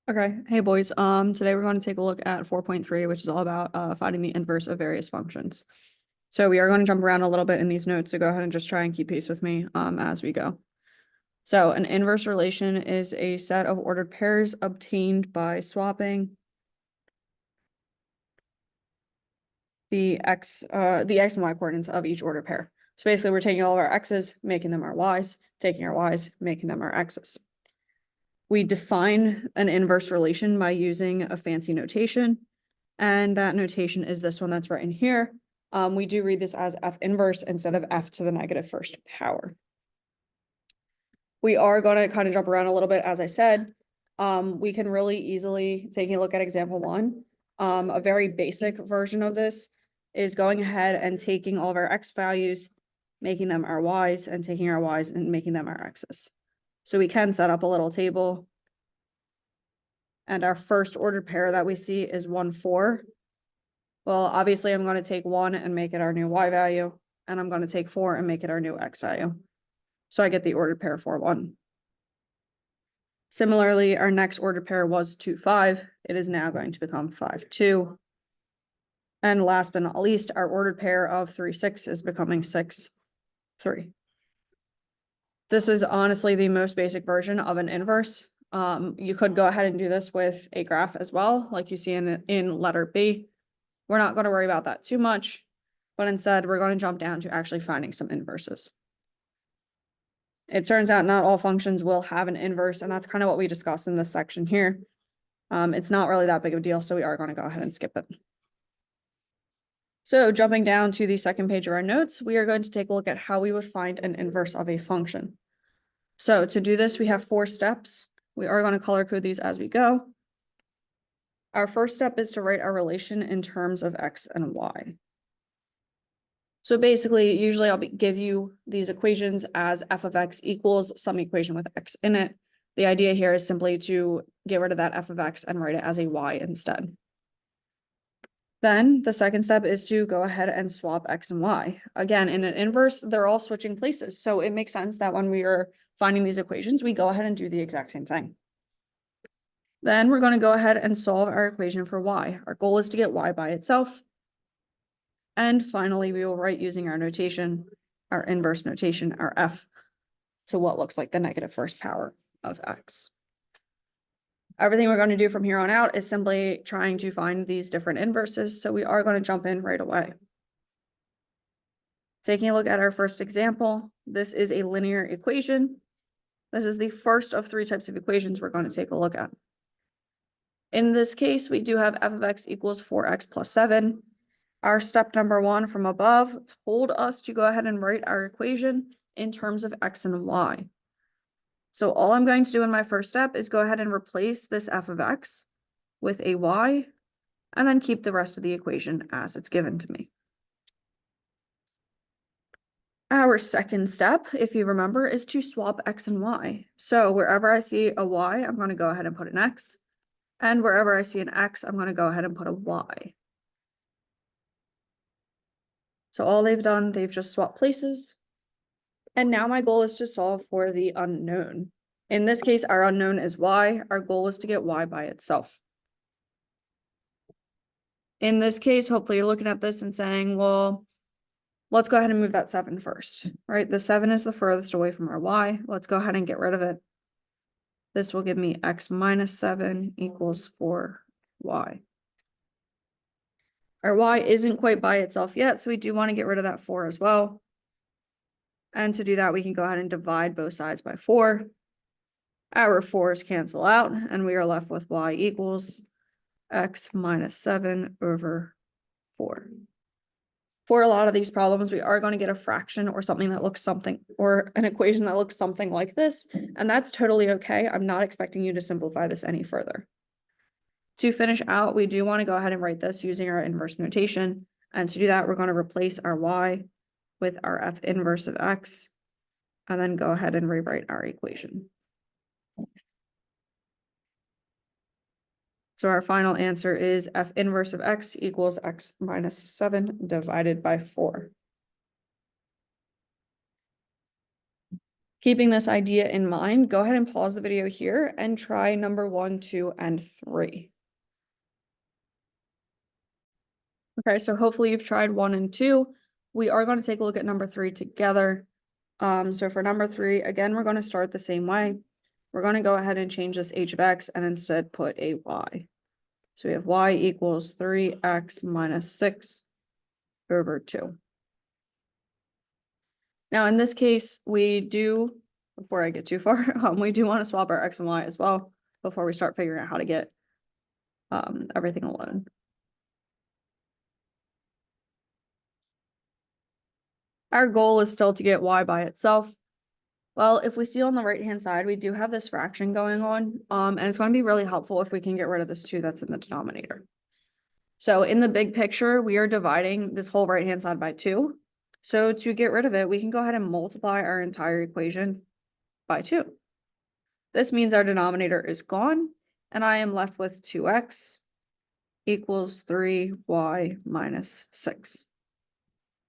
Okay, hey boys. Today we're going to take a look at 4.3, which is all about finding the inverse of various functions. So we are going to jump around a little bit in these notes, so go ahead and just try and keep pace with me as we go. So an inverse relation is a set of ordered pairs obtained by swapping the x and y coordinates of each ordered pair. So basically we're taking all of our x's, making them our y's, taking our y's, making them our x's. We define an inverse relation by using a fancy notation. And that notation is this one that's written here. We do read this as f inverse instead of f to the negative first power. We are going to kind of jump around a little bit, as I said. We can really easily, taking a look at example one, a very basic version of this is going ahead and taking all of our x values, making them our y's, and taking our y's and making them our x's. So we can set up a little table. And our first ordered pair that we see is 1, 4. Well, obviously I'm going to take 1 and make it our new y value, and I'm going to take 4 and make it our new x value. So I get the ordered pair 4, 1. Similarly, our next ordered pair was 2, 5. It is now going to become 5, 2. And last but not least, our ordered pair of 3, 6 is becoming 6, 3. This is honestly the most basic version of an inverse. You could go ahead and do this with a graph as well, like you see in letter B. We're not going to worry about that too much, but instead we're going to jump down to actually finding some inverses. It turns out not all functions will have an inverse, and that's kind of what we discussed in this section here. It's not really that big of a deal, so we are going to go ahead and skip it. So jumping down to the second page of our notes, we are going to take a look at how we would find an inverse of a function. So to do this, we have 4 steps. We are going to color code these as we go. Our first step is to write our relation in terms of x and y. So basically, usually I'll give you these equations as f of x equals some equation with x in it. The idea here is simply to get rid of that f of x and write it as a y instead. Then the second step is to go ahead and swap x and y. Again, in an inverse, they're all switching places. So it makes sense that when we are finding these equations, we go ahead and do the exact same thing. Then we're going to go ahead and solve our equation for y. Our goal is to get y by itself. And finally, we will write using our notation, our inverse notation, our f, to what looks like the negative first power of x. Everything we're going to do from here on out is simply trying to find these different inverses, so we are going to jump in right away. Taking a look at our first example, this is a linear equation. This is the first of 3 types of equations we're going to take a look at. In this case, we do have f of x equals 4x plus 7. Our step number 1 from above told us to go ahead and write our equation in terms of x and y. So all I'm going to do in my first step is go ahead and replace this f of x with a y, and then keep the rest of the equation as it's given to me. Our second step, if you remember, is to swap x and y. So wherever I see a y, I'm going to go ahead and put an x. And wherever I see an x, I'm going to go ahead and put a y. So all they've done, they've just swapped places. And now my goal is to solve for the unknown. In this case, our unknown is y. Our goal is to get y by itself. In this case, hopefully you're looking at this and saying, well, let's go ahead and move that 7 first, right? The 7 is the furthest away from our y. Let's go ahead and get rid of it. This will give me x minus 7 equals 4y. Our y isn't quite by itself yet, so we do want to get rid of that 4 as well. And to do that, we can go ahead and divide both sides by 4. Our 4's cancel out, and we are left with y equals x minus 7 over 4. For a lot of these problems, we are going to get a fraction or something that looks something, or an equation that looks something like this, and that's totally okay. I'm not expecting you to simplify this any further. To finish out, we do want to go ahead and write this using our inverse notation, and to do that, we're going to replace our y with our f inverse of x, and then go ahead and rewrite our equation. So our final answer is f inverse of x equals x minus 7 divided by 4. Keeping this idea in mind, go ahead and pause the video here and try number 1, 2, and 3. Okay, so hopefully you've tried 1 and 2. We are going to take a look at number 3 together. So for number 3, again, we're going to start the same way. We're going to go ahead and change this h of x and instead put a y. So we have y equals 3x minus 6 over 2. Now, in this case, we do, before I get too far, we do want to swap our x and y as well before we start figuring out how to get everything alone. Our goal is still to get y by itself. Well, if we see on the right-hand side, we do have this fraction going on, and it's going to be really helpful if we can get rid of this 2 that's in the denominator. So in the big picture, we are dividing this whole right-hand side by 2. So to get rid of it, we can go ahead and multiply our entire equation by 2. This means our denominator is gone, and I am left with 2x equals 3y minus 6.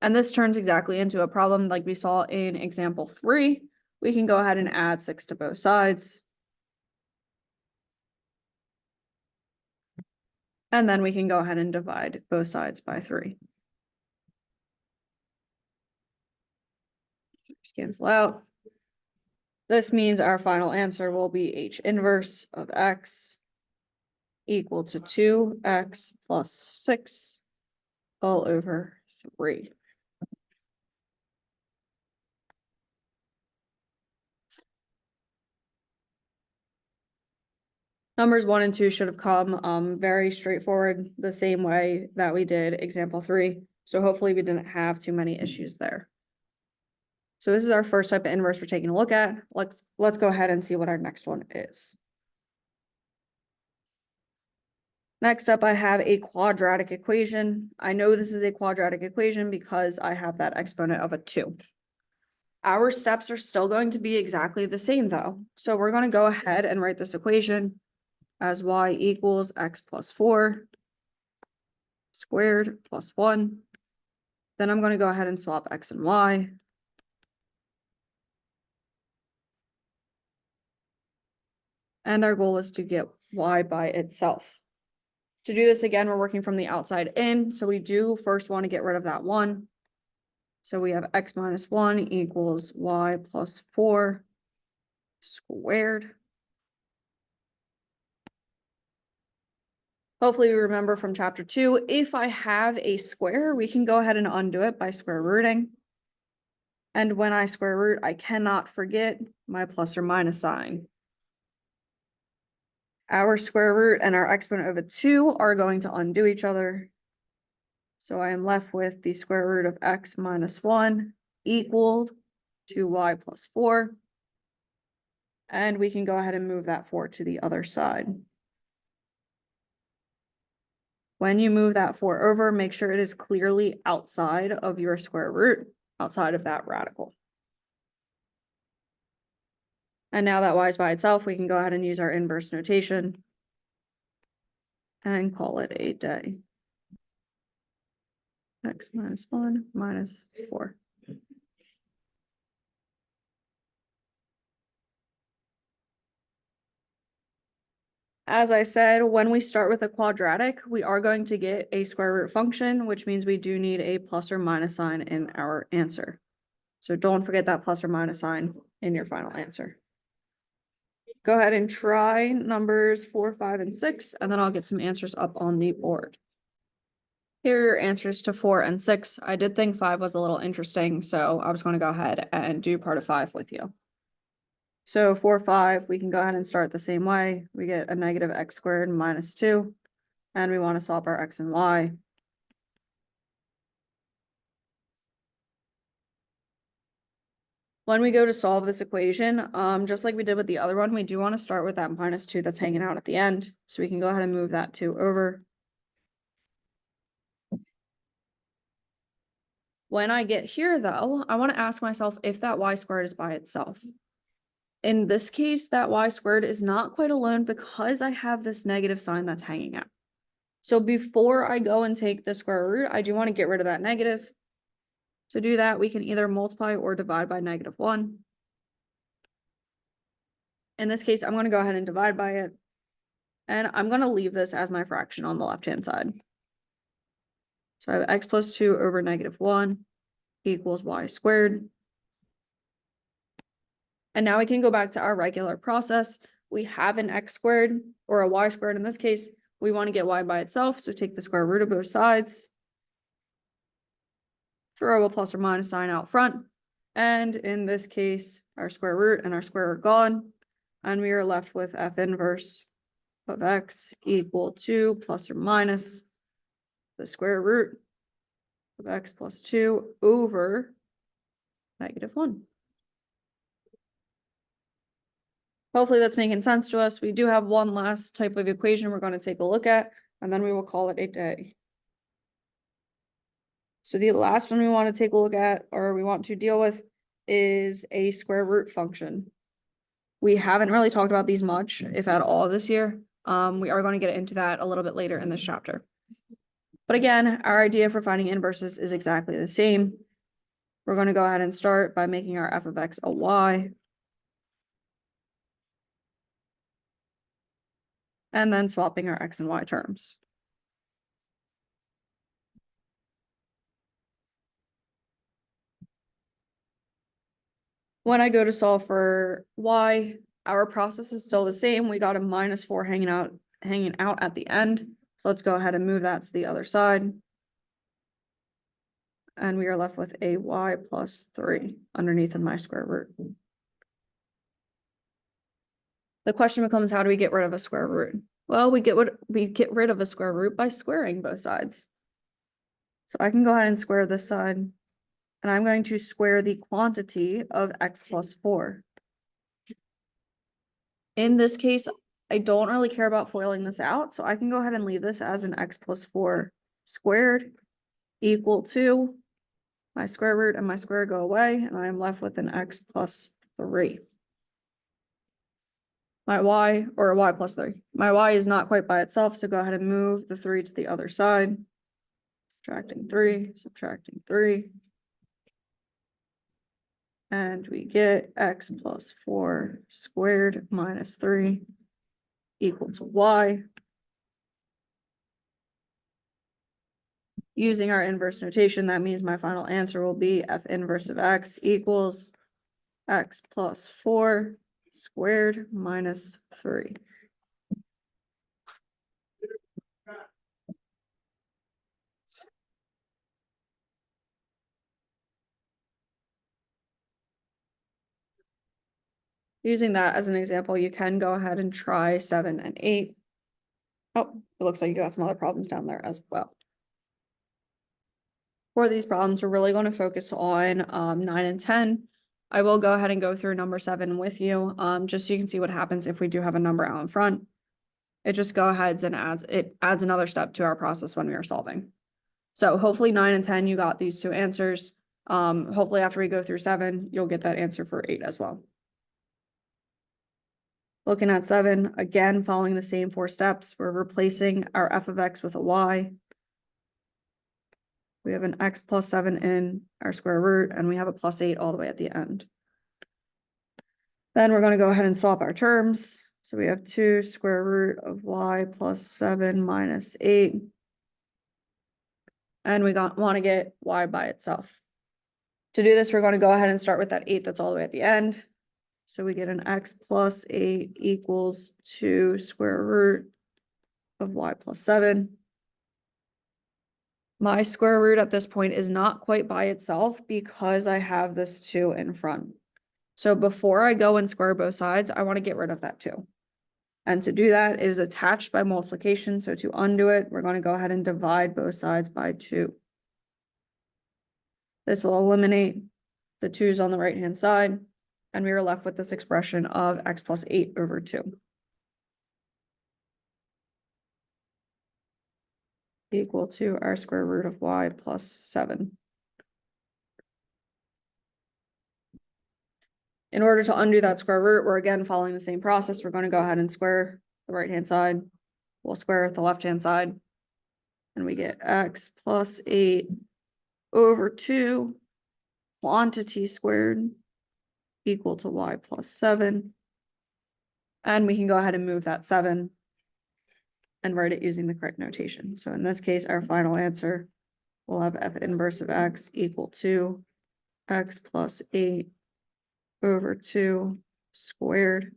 And this turns exactly into a problem like we saw in example 3. We can go ahead and add 6 to both sides. And then we can go ahead and divide both sides by 3. Just cancel out. This means our final answer will be h inverse of x equal to 2x plus 6 all over 3. Numbers 1 and 2 should have come very straightforward, the same way that we did example 3. So hopefully we didn't have too many issues there. So this is our first type of inverse we're taking a look at. Let's go ahead and see what our next one is. Next up, I have a quadratic equation. I know this is a quadratic equation because I have that exponent of a 2. Our steps are still going to be exactly the same though. So we're going to go ahead and write this equation as y equals x plus 4 squared plus 1. Then I'm going to go ahead and swap x and y. And our goal is to get y by itself. To do this again, we're working from the outside in. So we do first want to get rid of that 1. So we have x minus 1 equals y plus 4 squared. Hopefully we remember from chapter 2, if I have a square, we can go ahead and undo it by square rooting. And when I square root, I cannot forget my plus or minus sign. Our square root and our exponent of a 2 are going to undo each other. So I am left with the square root of x minus 1 equal to y plus 4. And we can go ahead and move that 4 to the other side. When you move that 4 over, make sure it is clearly outside of your square root, outside of that radical. And now that y is by itself, we can go ahead and use our inverse notation and call it a day. X minus 1 minus 4. As I said, when we start with a quadratic, we are going to get a square root function, which means we do need a plus or minus sign in our answer. So don't forget that plus or minus sign in your final answer. Go ahead and try numbers 4, 5, and 6, and then I'll get some answers up on the board. Here are your answers to 4 and 6. I did think 5 was a little interesting, so I was going to go ahead and do part of 5 with you. So 4, 5, we can go ahead and start the same way. We get a negative x squared minus 2, and we want to swap our x and y. When we go to solve this equation, just like we did with the other one, we do want to start with that minus 2 that's hanging out at the end. So we can go ahead and move that 2 over. When I get here, though, I want to ask myself if that y squared is by itself. In this case, that y squared is not quite alone because I have this negative sign that's hanging out. So before I go and take the square root, I do want to get rid of that negative. To do that, we can either multiply or divide by -1. In this case, I'm gonna go ahead and divide by it. And I'm gonna leave this as my fraction on the left-hand side. So I have x plus 2 over -1 equals y squared. And now we can go back to our regular process. We have an x squared or a y squared in this case. We want to get y by itself, so take the square root of both sides. Throw a plus or minus sign out front. And in this case, our square root and our square are gone. And we are left with f inverse of x equal to plus or minus the square root of x plus 2 over -1. Hopefully that's making sense to us. We do have one last type of equation we're going to take a look at, and then we will call it a day. So the last one we want to take a look at, or we want to deal with, is a square root function. We haven't really talked about these much, if at all, this year. We are going to get into that a little bit later in this chapter. But again, our idea for finding inverses is exactly the same. We're going to go ahead and start by making our f of x a y. And then swapping our x and y terms. When I go to solve for y, our process is still the same. We got a -4 hanging out at the end. So let's go ahead and move that to the other side. And we are left with a y plus 3 underneath of my square root. The question becomes, how do we get rid of a square root? Well, we get rid of a square root by squaring both sides. So I can go ahead and square this side, and I'm going to square the quantity of x plus 4. In this case, I don't really care about foiling this out, so I can go ahead and leave this as an x plus 4 squared equal to my square root and my square go away, and I am left with an x plus 3. My y, or a y plus 3. My y is not quite by itself, so go ahead and move the 3 to the other side. Subtracting 3, subtracting 3. And we get x plus 4 squared minus 3 equal to y. Using our inverse notation, that means my final answer will be f inverse of x equals x plus 4 squared minus 3. Using that as an example, you can go ahead and try 7 and 8. Oh, it looks like you got some other problems down there as well. For these problems, we're really going to focus on 9 and 10. I will go ahead and go through number 7 with you, just so you can see what happens if we do have a number out in front. It just go ahead and adds another step to our process when we are solving. So hopefully 9 and 10, you got these two answers. Hopefully after we go through 7, you'll get that answer for 8 as well. Looking at 7, again, following the same 4 steps, we're replacing our f of x with a y. We have an x plus 7 in our square root, and we have a plus 8 all the way at the end. Then we're going to go ahead and swap our terms. So we have 2 square root of y plus 7 minus 8. And we want to get y by itself. To do this, we're going to go ahead and start with that 8 that's all the way at the end. So we get an x plus 8 equals 2 square root of y plus 7. My square root at this point is not quite by itself because I have this 2 in front. So before I go and square both sides, I want to get rid of that 2. And to do that, it is attached by multiplication. So to undo it, we're going to go ahead and divide both sides by 2. This will eliminate the 2's on the right-hand side, and we are left with this expression of x plus 8 over 2. Equal to our square root of y plus 7. In order to undo that square root, we're again following the same process. We're going to go ahead and square the right-hand side. We'll square the left-hand side. And we get x plus 8 over 2 quantity squared equal to y plus 7. And we can go ahead and move that 7 and write it using the correct notation. So in this case, our final answer will have f inverse of x equal to x plus 8 over 2 squared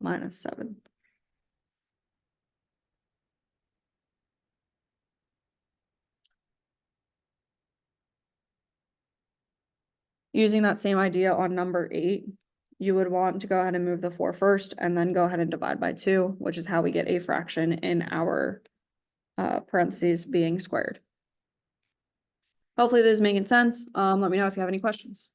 minus 7. Using that same idea on number 8, you would want to go ahead and move the 4 first and then go ahead and divide by 2, which is how we get a fraction in our parentheses being squared. Hopefully this is making sense. Let me know if you have any questions.